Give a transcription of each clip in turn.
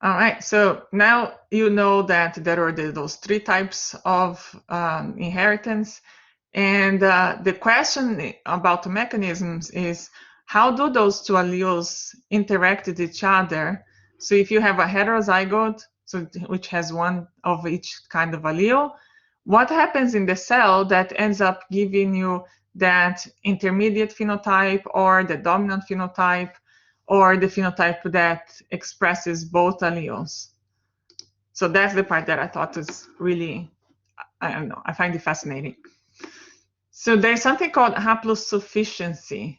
All right, so now you know that there are those three types of inheritance. And the question about the mechanisms is, how do those two alleles interact with each other? So if you have a heterozygote, so which has one of each kind of allele, what happens in the cell that ends up giving you that intermediate phenotype or the dominant phenotype or the phenotype that expresses both alleles? So that's the part that I thought was really, I don't know, I find it fascinating. So there's something called haplosufficiency.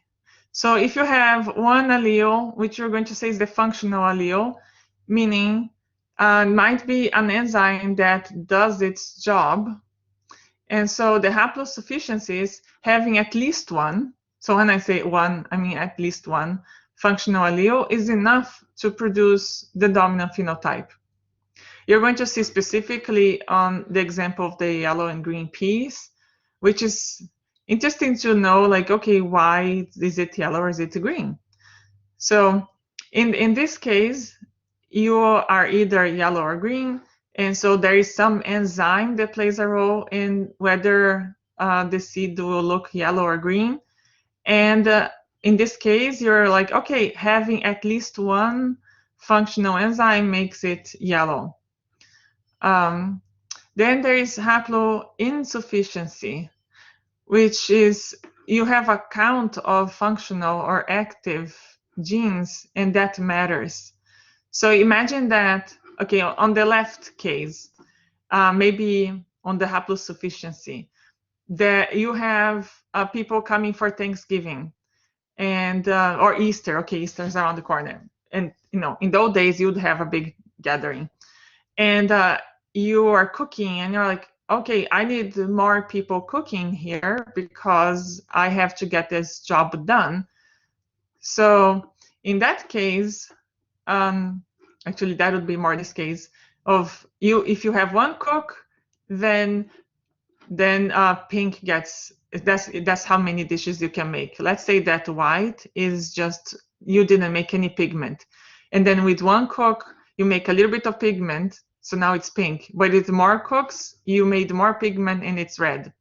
So if you have one allele, which you're going to say is the functional allele, meaning might be an enzyme that does its job. And so the haplosufficiency is having at least one. So when I say one, I mean at least one functional allele is enough to produce the dominant phenotype. You're going to see specifically on the example of the yellow and green peas, which is interesting to know, like, okay, why is it yellow or is it green? So in this case, you are either yellow or green, and so there is some enzyme that plays a role in whether the seed will look yellow or green. And in this case, you're like, okay, having at least one functional enzyme makes it yellow. Then there is haplo insufficiency, which is you have a count of functional or active genes, and that matters. So imagine that, okay, on the left case, maybe on the haplosufficiency, that you have people coming for Thanksgiving and or Easter. Okay, Easter's around the corner, and in those days you'd have a big gathering, and you are cooking, and you're like, okay, I need more people cooking here because I have to get this job done. So in that case, actually that would be more this case of you. If you have one cook, then pink gets, that's how many dishes you can make. Let's say that white is just you didn't make any pigment, and then with one cook you make a little bit of pigment, so now it's pink. But with more cooks, you made more pigment and it's red.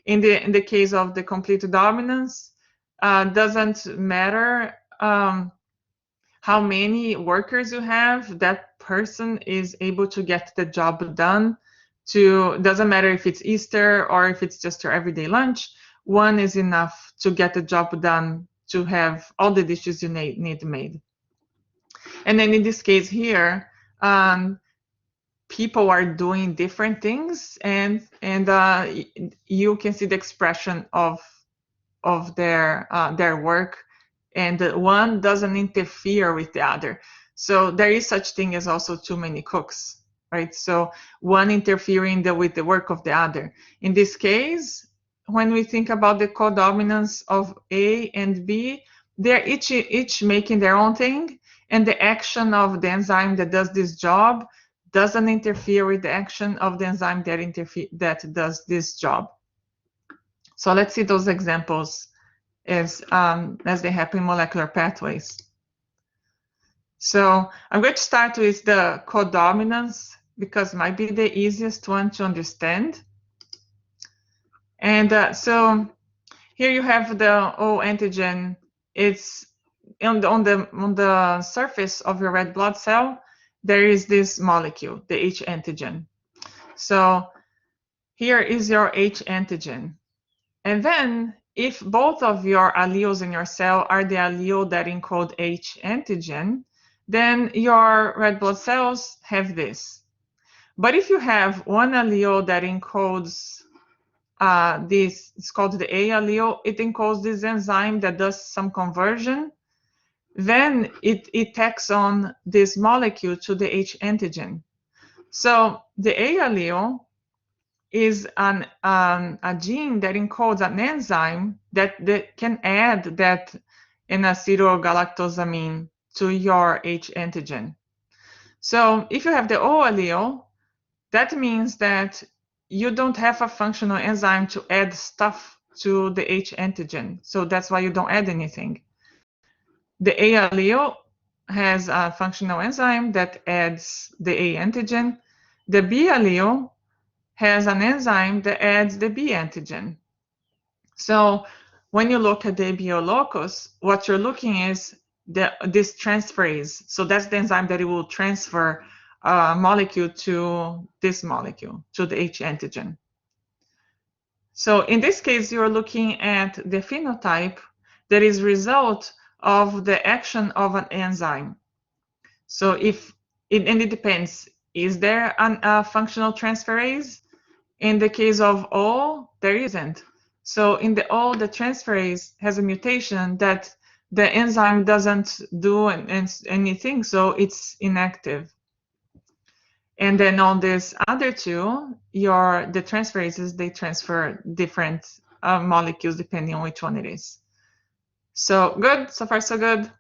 In the case of the complete dominance, doesn't matter how many workers you have, that person is able to get the job done. Doesn't matter if it's Easter or if it's just your everyday lunch, one is enough to get the job done, to have all the dishes you need made. And then in this case here, people are doing different things, and you can see the expression of their work, and one doesn't interfere with the other. So there is such thing as also too many cooks, right? So one interfering with the work of the other. In this case, when we think about the codominance of A and B, they're each making their own thing, and the action of the enzyme that does this job doesn't interfere with the action of the enzyme that does this job. So let's see those examples as they happen in molecular pathways. So I'm going to start with the codominance because it might be the easiest one to understand. And so here you have the O antigen. It's on the surface of your red blood cell. There is this molecule, the H antigen. So here is your H antigen. And then if both of your alleles in your cell are the allele that encode H antigen, then your red blood cells have this. But if you have one allele that encodes this, it's called the A allele, it encodes this enzyme that does some conversion, then it tacks on this molecule to the H antigen. So the A allele is a gene that encodes an enzyme that can add that N-acetylgalactosamine to your H antigen. So if you have the O allele, that means that you don't have a functional enzyme to add stuff to the H antigen. So that's why you don't add anything. The A allele has a functional enzyme that adds the A antigen. The B allele has an enzyme that adds the B antigen. So when you look at the ABO locus, what you're looking is this transferase. So that's the enzyme that it will transfer a molecule to this molecule, to the H antigen. So in this case, you're looking at the phenotype that is result of the action of an enzyme. So and it depends, is there a functional transferase? In the case of O, there isn't. So in the O, the transferase has a mutation that the enzyme doesn't do anything, so it's inactive. And then on this other two, the transferases, they transfer different molecules depending on which one it is. So good, so far so good.